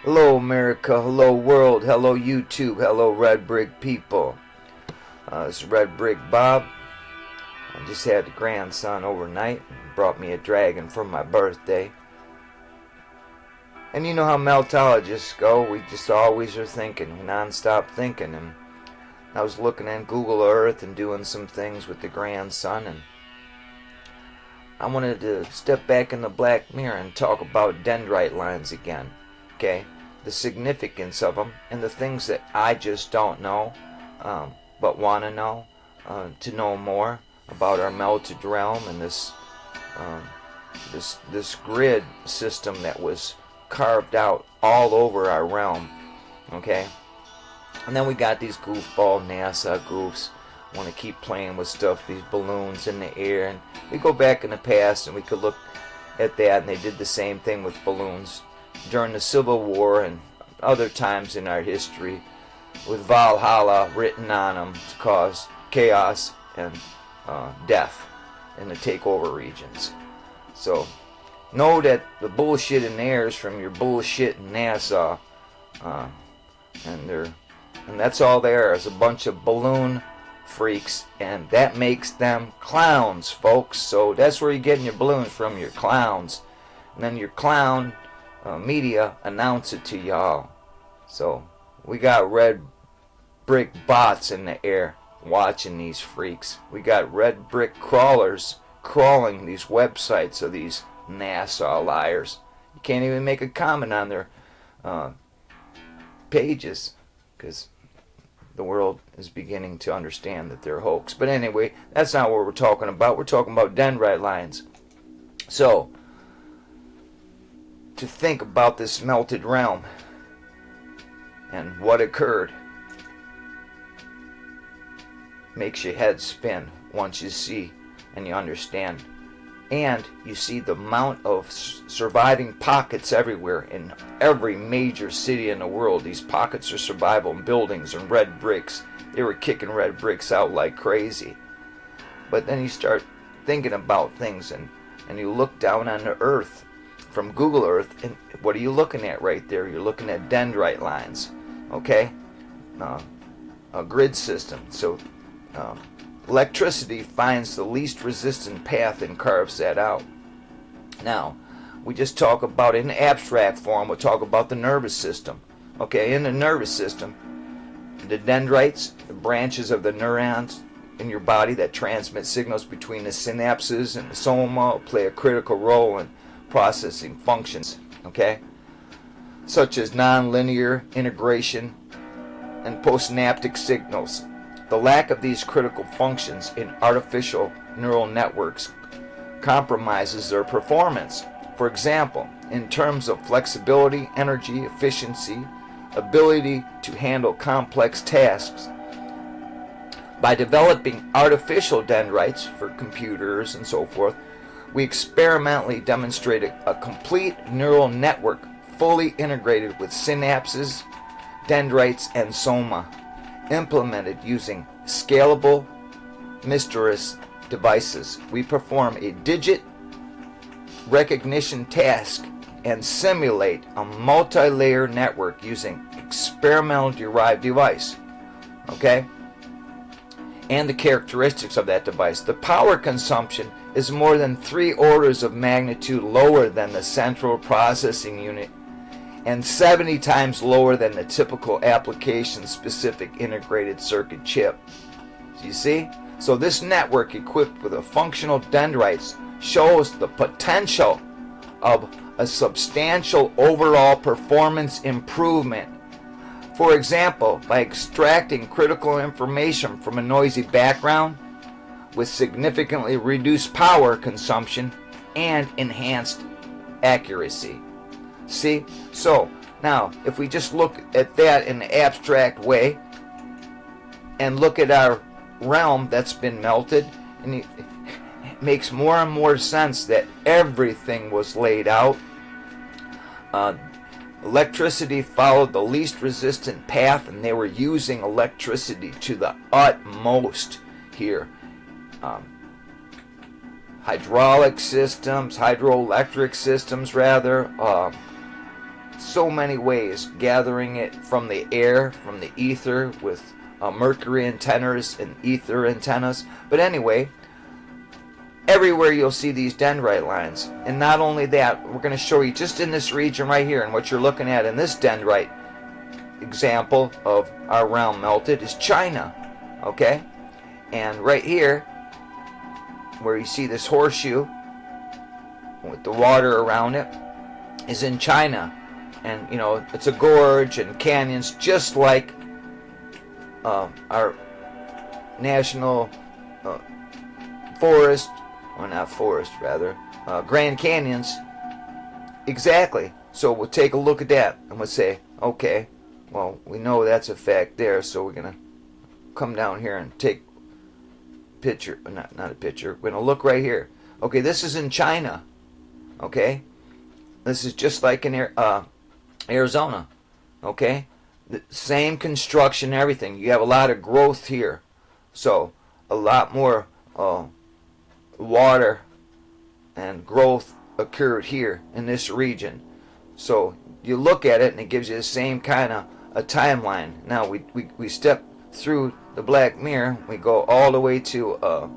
Hello America, hello world, hello YouTube, hello Red Brick people. This is Red Brick Bob. I just had a grandson overnight and brought me a dragon for my birthday. And you know how meltologists go, we just always are thinking, non-stop thinking. And I was looking at Google Earth and doing some things with the grandson, and I wanted to step back in the black mirror and talk about dendrite lines again. Okay? The significance of them and the things that I just don't know, but want to know more about our melted realm and this grid system that was carved out all over our realm. Okay, and then we got these goofball NASA goofs want to keep playing with stuff, these balloons in the air, and we go back in the past and we could look at that, and they did the same thing with balloons during the Civil War and other times in our history, with Valhalla written on them to cause chaos and death in the takeover regions. So know that the bullshit in there is from your bullshit in NASA, and that's all there is, a bunch of balloon freaks, and that makes them clowns, folks. So that's where you're getting your balloons from, your clowns, and then your clown media announce it to y'all. So we got red brick bots in the air watching these freaks. We got red brick crawlers crawling these websites of these NASA liars. You can't even make a comment on their pages because the world is beginning to understand that they're a hoax. But anyway, that's not what we're talking about. We're talking about dendrite lines. So to think about this melted realm and what occurred makes your head spin once you see and you understand, and you see the amount of surviving pockets everywhere in every major city in the world. These pockets of survival in buildings and red bricks. They were kicking red bricks out like crazy. But then you start thinking about things, and you look down on the earth from Google Earth, and what are you looking at right there? You're looking at dendrite lines. Okay, a grid system. So electricity finds the least resistant path and carves that out. Now, we just talk about it in abstract form. We'll talk about the nervous system. Okay, in the nervous system, the dendrites, the branches of the neurons in your body that transmit signals between the synapses and the soma, play a critical role in processing functions. Okay, such as nonlinear integration and postsynaptic signals. The lack of these critical functions in artificial neural networks compromises their performance. For example, in terms of flexibility, energy, efficiency, ability to handle complex tasks. By developing artificial dendrites for computers and so forth, we experimentally demonstrated a complete neural network fully integrated with synapses, dendrites, and soma, implemented using scalable, mysterious devices. We perform a digit recognition task and simulate a multi-layer network using experimental derived device. Okay? And the characteristics of that device. The power consumption is more than 3 orders of magnitude lower than the central processing unit and 70 times lower than the typical application-specific integrated circuit chip. You see? So this network equipped with a functional dendrites shows the potential of a substantial overall performance improvement. For example, by extracting critical information from a noisy background with significantly reduced power consumption and enhanced accuracy. See? So, now, if we just look at that in an abstract way and look at our realm that's been melted, and it makes more and more sense that everything was laid out. Electricity followed the least resistant path, and they were using electricity to the utmost here. Hydraulic systems, hydroelectric systems rather, so many ways, gathering it from the air, from the ether, with mercury antennas and ether antennas. But anyway, everywhere you'll see these dendrite lines. And not only that, we're going to show you just in this region right here, and what you're looking at in this dendrite example of our realm melted is China. Okay? And right here, where you see this horseshoe with the water around it, is in China. And, you know, it's a gorge and canyons just like our national forest, or not forest, rather, Grand Canyons. Exactly. So we'll take a look at that and we'll say, okay, well, we know that's a fact there, so we're going to come down here and take a picture. Not a picture. We're going to look right here. Okay, this is in China. Okay? This is just like in Arizona. Okay? The same construction, everything. You have a lot of growth here. So, a lot more water and growth occurred here in this region. So, you look at it and it gives you the same kind of a timeline. Now, we step through the black mirror. We go all the way to,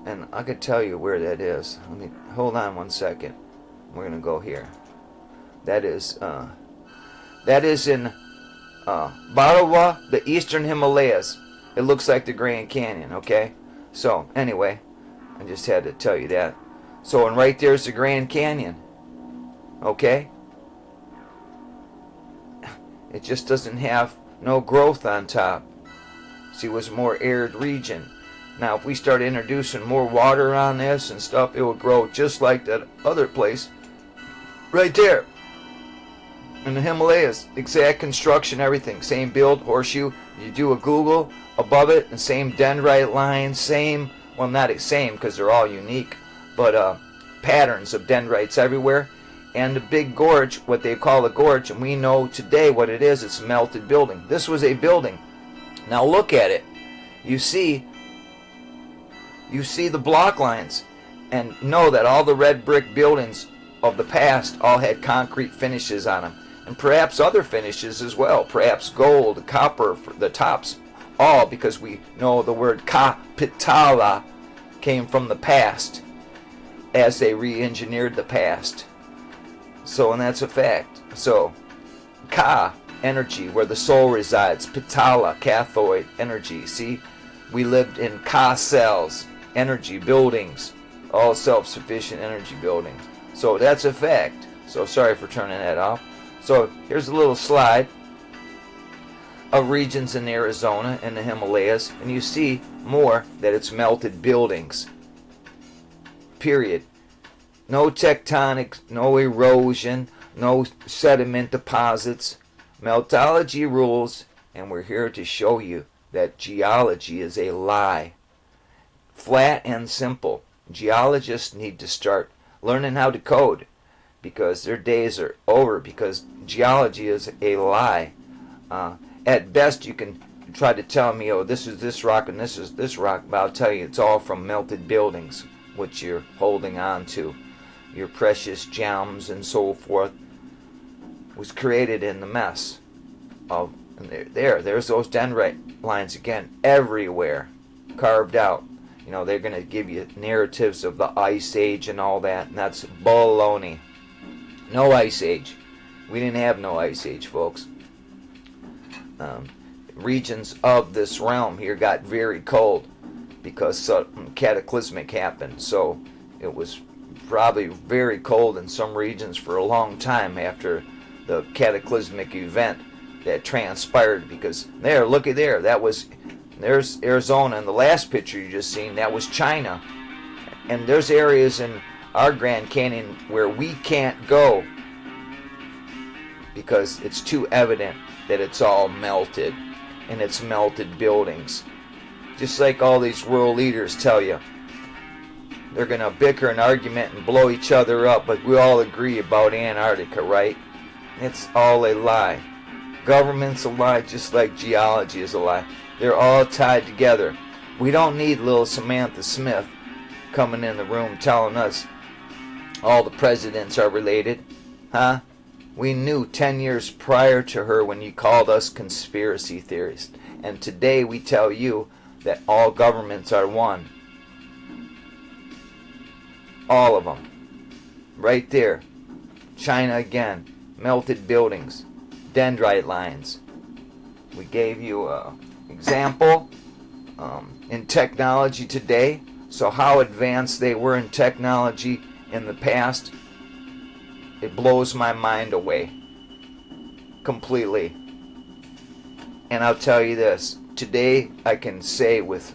and I could tell you where that is. Let me, hold on one second. We're going to go here. That is in Barawa, the eastern Himalayas. It looks like the Grand Canyon, okay? So, anyway, I just had to tell you that. So, and right there's the Grand Canyon, okay? It just doesn't have no growth on top. See, it was a more arid region. Now, if we start introducing more water on this and stuff, it will grow just like that other place right there. In the Himalayas, exact construction, everything, same build, horseshoe. You do a Google above it, and same dendrite lines, same, well, not the same because they're all unique, but patterns of dendrites everywhere. And the big gorge, what they call a gorge, and we know today what it is. It's a melted building. This was a building. Now look at it. You see the block lines, and know that all the red brick buildings of the past all had concrete finishes on them. And perhaps other finishes as well, perhaps gold, copper for the tops, all because we know the word kapitala came from the past as they re-engineered the past. So, and that's a fact. So, ka, energy, where the soul resides, pitala, cathode, energy. See, we lived in ka cells, energy, buildings, all self-sufficient energy buildings. So that's a fact. So sorry for turning that off. So here's a little slide of regions in Arizona and the Himalayas, and you see more that it's melted buildings. Period. No tectonics, no erosion, no sediment deposits. Meltology rules, and we're here to show you that geology is a lie. Flat and simple. Geologists need to start learning how to code, because their days are over, because geology is a lie. At best, you can try to tell me, oh, this is this rock and this is this rock, but I'll tell you it's all from melted buildings, which you're holding on to. Your precious gems and so forth was created in the mess of, and there's those dendrite lines again, everywhere, carved out. You know, they're going to give you narratives of the Ice Age and all that, and that's baloney. No Ice Age. We didn't have no Ice Age, folks. Regions of this realm here got very cold because something cataclysmic happened. So it was probably very cold in some regions for a long time after the cataclysmic event that transpired. Because there, looky there, there's Arizona, and the last picture you just seen, that was China. And there's areas in our Grand Canyon where we can't go because it's too evident that it's all melted, and it's melted buildings. Just like all these world leaders tell you, they're going to bicker and argument and blow each other up, but we all agree about Antarctica, right? It's all a lie. Government's a lie, just like geology is a lie. They're all tied together. We don't need little Samantha Smith coming in the room telling us all the presidents are related. Huh? We knew 10 years prior to her when you called us conspiracy theorists. And today we tell you that all governments are one. All of them. Right there. China again. Melted buildings. Dendrite lines. We gave you an example in technology today. So how advanced they were in technology in the past, it blows my mind away completely. And I'll tell you this, today I can say with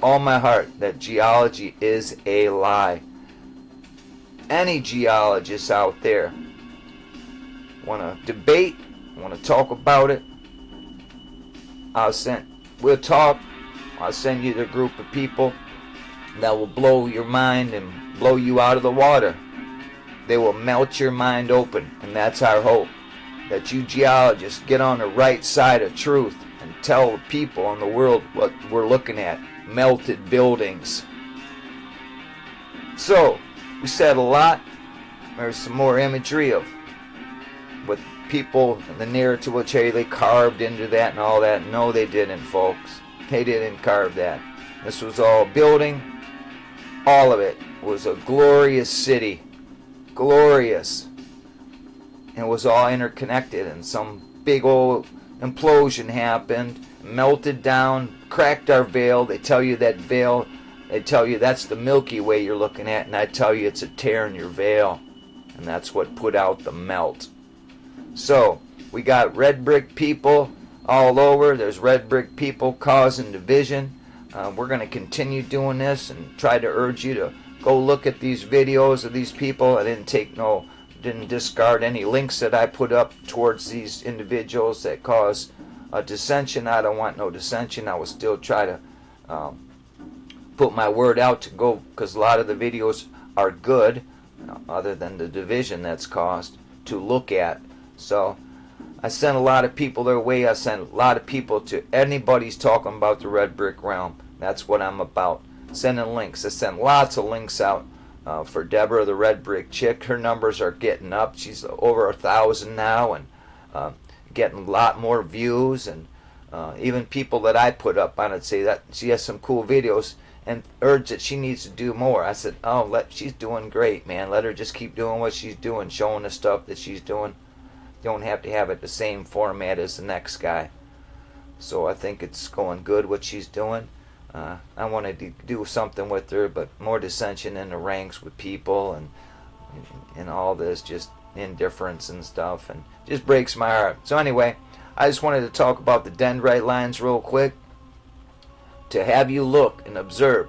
all my heart that geology is a lie. Any geologists out there want to debate, want to talk about it, we'll talk. I'll send you the group of people that will blow your mind and blow you out of the water. They will melt your mind open, and that's our hope. That you geologists get on the right side of truth and tell the people in the world what we're looking at. Melted buildings. So, we said a lot. There's some more imagery of what people in the narrative will tell you they carved into that and all that. No, they didn't, folks. They didn't carve that. This was all building. All of it was a glorious city. Glorious. And it was all interconnected, and some big old implosion happened, melted down, cracked our veil. They tell you that veil, they tell you that's the Milky Way you're looking at, and I tell you it's a tear in your veil. And that's what put out the melt. So, we got red brick people all over. There's red brick people causing division. We're going to continue doing this and try to urge you to go look at these videos of these people. I didn't discard any links that I put up towards these individuals that cause dissension. I don't want no dissension. I will still try to put my word out to go, because a lot of the videos are good, other than the division that's caused, to look at. So I sent a lot of people their way. I sent a lot of people to anybody's talking about the red brick realm. That's what I'm about. Sending links. I sent lots of links out for Deborah, the red brick chick. Her numbers are getting up. She's over 1,000 now, and getting a lot more views. And even people that I put up on it say that she has some cool videos and urge that she needs to do more. I said, she's doing great, man. Let her just keep doing what she's doing, showing the stuff that she's doing. You don't have to have it the same format as the next guy. So I think it's going good what she's doing. I wanted to do something with her, but more dissension in the ranks with people, and all this just indifference and stuff, and just breaks my heart. So anyway, I just wanted to talk about the dendrite lines real quick, to have you look and observe,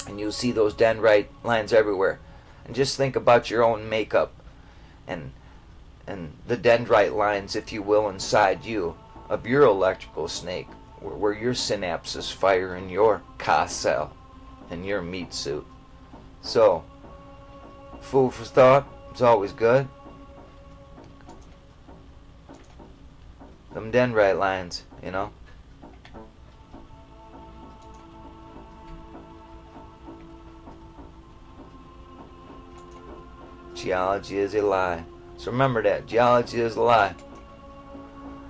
and you'll see those dendrite lines everywhere. And just think about your own makeup and the dendrite lines, if you will, inside you of your electrical snake, where your synapses fire in your Ka cell, in your meat suit. So, food for thought is always good. Them dendrite lines, you know. Geology is a lie. So remember that. Geology is a lie.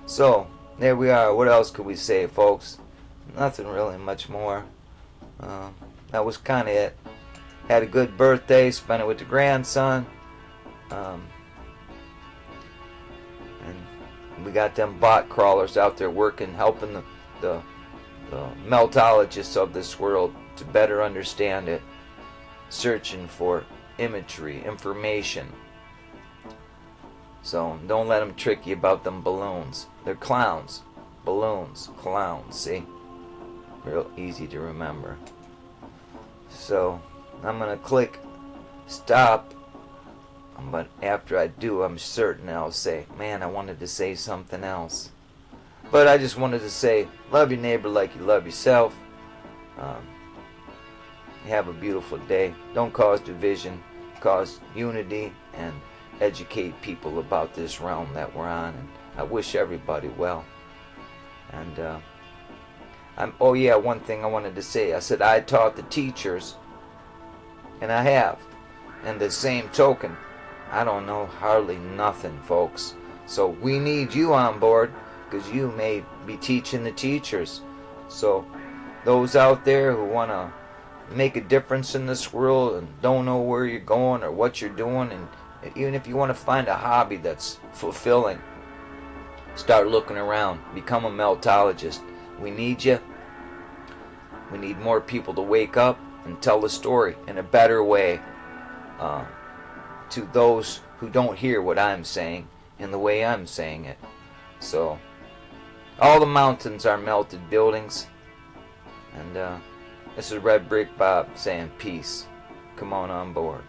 So, there we are. What else could we say, folks? Nothing really much more. That was kind of it. Had a good birthday. Spent it with the grandson. And we got them bot crawlers out there working, helping the meltologists of this world to better understand it. Searching for imagery, information. So don't let them trick you about them balloons. They're clowns. Balloons. Clowns. See? Real easy to remember. So I'm going to click stop. But after I do, I'm certain I'll say, man, I wanted to say something else. But I just wanted to say, love your neighbor like you love yourself. Have a beautiful day. Don't cause division. Cause unity and educate people about this realm that we're on. And I wish everybody well. And one thing I wanted to say. I said I taught the teachers, and I have. And the same token, I don't know hardly nothing, folks. So we need you on board, because you may be teaching the teachers. So those out there who want to make a difference in this world and don't know where you're going or what you're doing, and even if you want to find a hobby that's fulfilling, start looking around. Become a meltologist. We need you. We need more people to wake up and tell the story in a better way to those who don't hear what I'm saying in the way I'm saying it. So, all the mountains are melted buildings. And this is Red Brick Bob saying peace. Come on board.